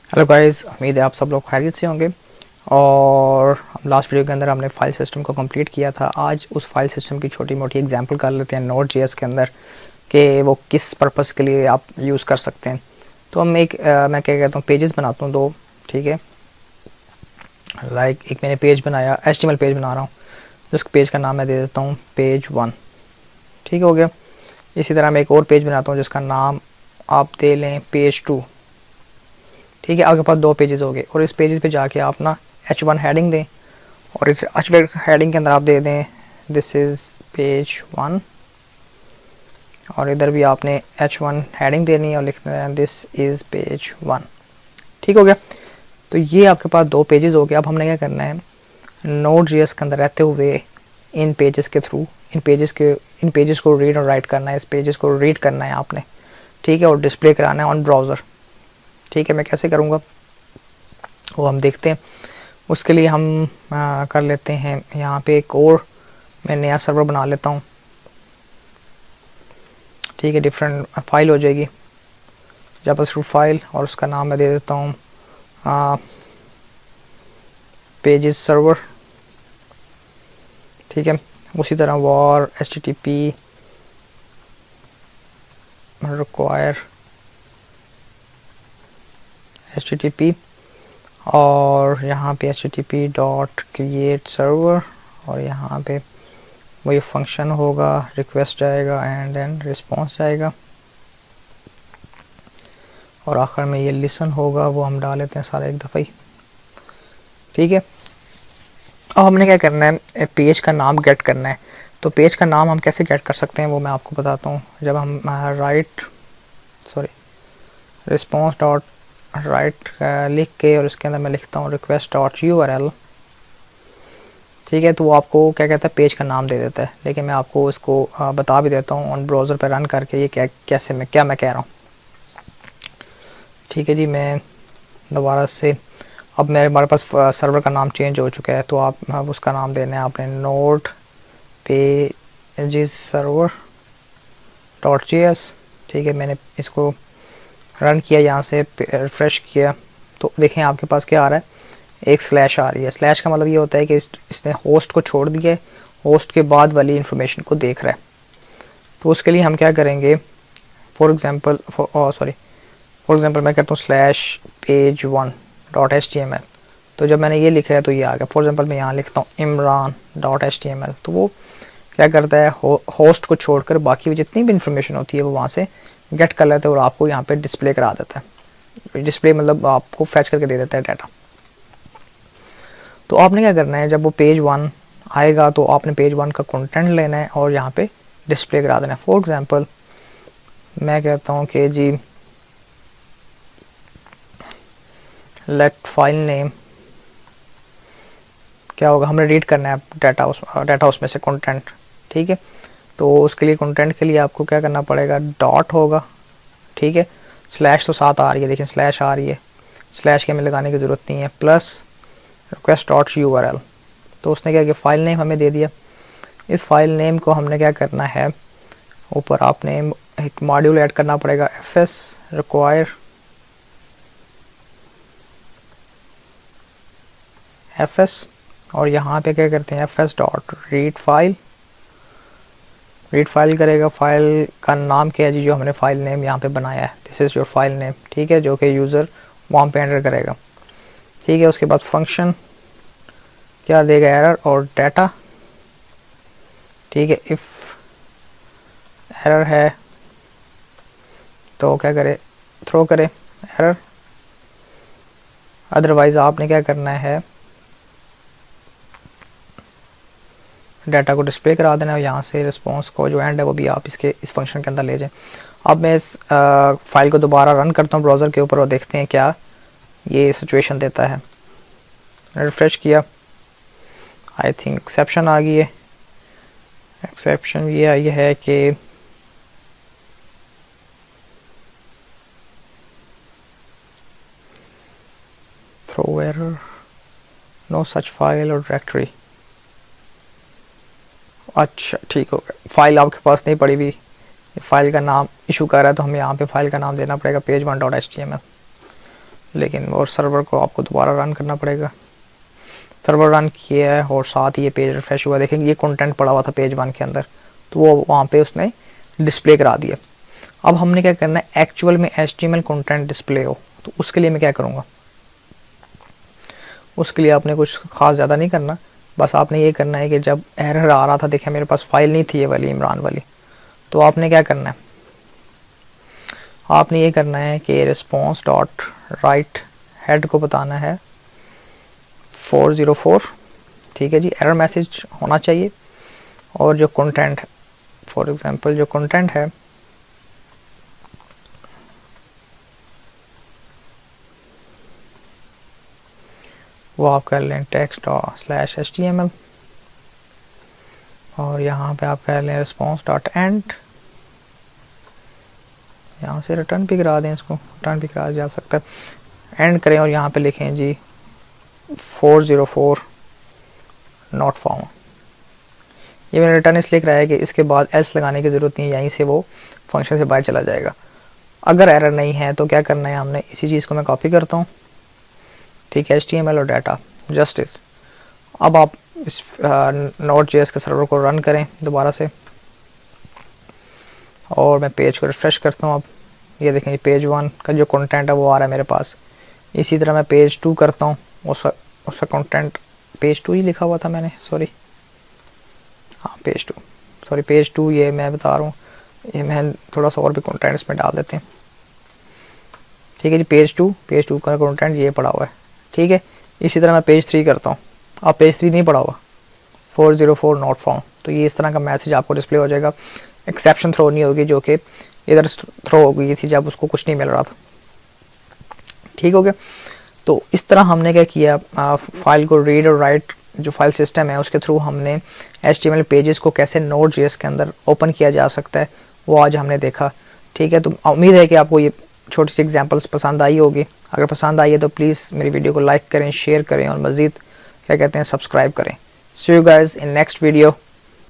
Hello guys, उम्मीद है आप सब लोग खैरियत से होंगे। और लास्ट वीडियो के अंदर हमने फाइल सिस्टम को कंप्लीट किया था। आज उस फाइल सिस्टम की छोटी मोटी एग्जांपल कर लेते हैं नोड जेएस के अंदर कि वो किस पर्पस के लिए आप यूज़ कर सकते हैं। तो हम मैं क्या कहता हूँ, पेजेस बनाता हूँ दो। ठीक है, एक मैंने पेज बनाया, HTML पेज बना रहा हूँ, जिस पेज का नाम मैं दे देता हूँ पेज 1। ठीक हो गया। इसी तरह मैं एक और पेज बनाता हूँ जिसका नाम आप दे लें पेज 2। ठीक है, आपके पास दो पेजेस हो गए और इस पेजेस पे जाके आप ना H1 हेडिंग दें और इस H1 हेडिंग के अंदर आप दे दें दिस इज़ पेज 1 और इधर भी आपने H1 हेडिंग देनी है और लिखना है दिस इज़ पेज 1। ठीक हो गया। तो ये आपके पास दो पेजेस हो गए। अब हमने क्या करना है, नोड जेएस के अंदर रहते हुए इन पेजेस के थ्रू इन पेजेस को रीड और राइट करना है, इस पेजेस को रीड करना है आपने। ठीक है, और डिस्प्ले कराना है ऑन ब्राउज़र। ठीक है, मैं कैसे करूँगा वो हम देखते हैं। उसके लिए हम कर लेते हैं यहाँ पे एक और मैं नया सर्वर बना लेता हूँ। ठीक है, डिफरेंट फाइल हो जाएगी जावास्क्रिप्ट फाइल और उसका नाम मैं दे देता हूँ पेजेस सर्वर। ठीक है, उसी तरह वॉर HTTP रिक्वायर HTTP और यहाँ पे HTTP डॉट क्रिएट सर्वर और यहाँ पे वही फंक्शन होगा, रिक्वेस्ट जाएगा एंड देन रिस्पॉन्स जाएगा और आखिर में ये लिसन होगा, वो हम डाल लेते हैं सारा एक दफ़ा ही। ठीक है, अब हमने क्या करना है, पेज का नाम गेट करना है। तो पेज का नाम हम कैसे गेट कर सकते हैं वो मैं आपको बताता हूँ। जब हम रिस्पॉन्स डॉट राइट लिख के और इसके अंदर मैं लिखता हूँ रिक्वेस्ट डॉट URL। ठीक है, तो वो आपको क्या कहता है, पेज का नाम दे देता है। लेकिन मैं आपको इसको बता भी देता हूँ ऑन ब्राउज़र पर रन करके ये कैसे मैं कह रहा हूँ। ठीक है जी, मैं दोबारा से अब हमारे पास सर्वर का नाम चेंज हो चुका है, तो अब उसका नाम देना है आपने node pages server dot JS। ठीक है, मैंने इसको रन किया, यहाँ से रिफ्रेश किया तो देखें आपके पास क्या आ रहा है, एक स्लैश आ रही है। स्लैश का मतलब ये होता है कि इसने होस्ट को छोड़ दिया है, होस्ट के बाद वाली इन्फॉर्मेशन को देख रहा है। तो उसके लिए हम क्या करेंगे, फॉर एग्जांपल मैं कहता हूँ स्लैश पेज 1 डॉट HTML। तो जब मैंने ये लिखा है तो ये आ गया। फॉर एग्जांपल मैं यहाँ लिखता हूँ इमरान डॉट HTML, तो वो क्या करता है, होस्ट को छोड़कर बाकी जितनी भी इंफॉर्मेशन होती है वो वहाँ से गेट कर लेता है और आपको यहाँ पे डिस्प्ले करा देता है। डिस्प्ले मतलब आपको फैच करके दे देता है डाटा। तो आपने क्या करना है, जब वो पेज 1 आएगा तो आपने पेज 1 का कंटेंट लेना है और यहाँ पे डिस्प्ले करा देना है। फॉर एग्जांपल मैं कहता हूँ कि जी लेट फाइल नेम क्या होगा, हमने रीड करना है डाटा उसमें से कंटेंट। ठीक है, तो उसके लिए कंटेंट के लिए आपको क्या करना पड़ेगा, डॉट होगा। ठीक है, स्लैश तो साथ आ रही है, देखिए स्लैश आ रही है, स्लैश के हमें लगाने की ज़रूरत नहीं है, प्लस रिक्वेस्ट डॉट URL। तो उसने क्या किया, फाइल नेम हमें दे दिया। इस फाइल नेम को हमने क्या करना है, ऊपर आपने एक मॉड्यूल ऐड करना पड़ेगा, fs रिक्वायर fs और यहाँ पे क्या करते हैं fs डॉट रीड फाइल करेगा। फाइल का नाम क्या है जी, जो हमने फाइल नेम यहाँ पे बनाया है, this is your file name. ठीक है, जो कि यूज़र वहाँ पे एंटर करेगा। ठीक है, उसके बाद फंक्शन क्या देगा, एरर और डाटा। ठीक है, इफ़ एरर है तो क्या करे, थ्रो करे एरर। अदरवाइज़ आपने क्या करना है, डाटा को डिस्प्ले करा देना है। यहाँ से रिस्पॉन्स को जो एंड है वो भी आप इस फंक्शन के अंदर ले जाएं। अब मैं इस फाइल को दोबारा रन करता हूँ ब्राउज़र के ऊपर और देखते हैं क्या ये सिचुएशन देता है। रिफ्रेश किया, आई थिंक एक्सेप्शन आ गई है। एक्सेप्शन ये आई है कि throw error, no such file और डायरेक्टरी। अच्छा ठीक हो गया, फाइल आपके पास नहीं पड़ी हुई, फाइल का नाम इशू कर रहा है तो हमें यहाँ पे फाइल का नाम देना पड़ेगा पेज 1 डॉट HTML। लेकिन और सर्वर को आपको दोबारा रन करना पड़ेगा। सर्वर रन किया है और साथ ही ये पेज रिफ्रेश हुआ, देखेंगे ये कंटेंट पड़ा हुआ था पेज 1 के अंदर, तो वो वहाँ पे उसने डिस्प्ले करा दिया। अब हमने क्या करना है, एक्चुअल में HTML कंटेंट डिस्प्ले हो, तो उसके लिए मैं क्या करूँगा, उसके लिए आपने कुछ खास ज़्यादा नहीं करना, बस आपने ये करना है कि जब एरर आ रहा था, देखिए मेरे पास फाइल नहीं थी ये वाली इमरान वाली, तो आपने क्या करना है, आपने ये करना है कि रिस्पॉन्स डॉट राइट हेड को बताना है 404, ठीक है जी, एरर मैसेज होना चाहिए। और जो कंटेंट, फॉर एग्जांपल जो कंटेंट है वो आप कर लें टेक्स्ट स्लैश HTML, और यहाँ पे आप कर लें रिस्पॉन्स डॉट एंड, यहाँ से रिटर्न भी करा दें, इसको रिटर्न भी करा जा सकता है, एंड करें और यहाँ पे लिखें जी 404 नॉट फाउंड। ये मैंने रिटर्न इसलिए कराया कि इसके बाद एल्स लगाने की ज़रूरत नहीं है, यहीं से वो फंक्शन से बाहर चला जाएगा। अगर एरर नहीं है तो क्या करना है, हमने इसी चीज़ को मैं कॉपी करता हूँ, ठीक है, HTML और डाटा जस्टिस। अब आप इस Node.js के सर्वर को रन करें दोबारा से, और मैं पेज को रिफ्रेश करता हूँ। अब ये देखें पेज 1 का जो कंटेंट है वो आ रहा है मेरे पास। इसी तरह मैं पेज 2 करता हूँ, उसका कंटेंट पेज 2 ही लिखा हुआ था मैंने, सॉरी, हाँ पेज 2, सॉरी पेज 2 ये मैं बता रहा हूँ, ये मैं थोड़ा सा और भी कंटेंट इसमें डाल देते हैं, ठीक है जी। पेज 2 का कंटेंट ये पड़ा हुआ है, ठीक है। इसी तरह मैं पेज 3 करता हूँ, अब पेज 3 नहीं पड़ा हुआ, 404 नॉट फाउंड, तो ये इस तरह का मैसेज आपको डिस्प्ले हो जाएगा। एक्सेप्शन थ्रो नहीं होगी, जो कि इधर थ्रो हो गई थी जब उसको कुछ नहीं मिल रहा था, ठीक हो गया। तो इस तरह हमने क्या किया, फाइल को रीड और राइट जो फाइल सिस्टम है उसके थ्रू हमने HTML पेजेस को कैसे Node.js के अंदर ओपन किया जा सकता है वो आज हमने देखा, ठीक है। तो उम्मीद है कि आपको ये छोटी सी एग्जांपल्स पसंद आई होगी। अगर पसंद आई है तो प्लीज़ मेरी वीडियो को लाइक करें, शेयर करें और मज़ीद क्या कहते हैं सब्सक्राइब करें। See you guys in next video.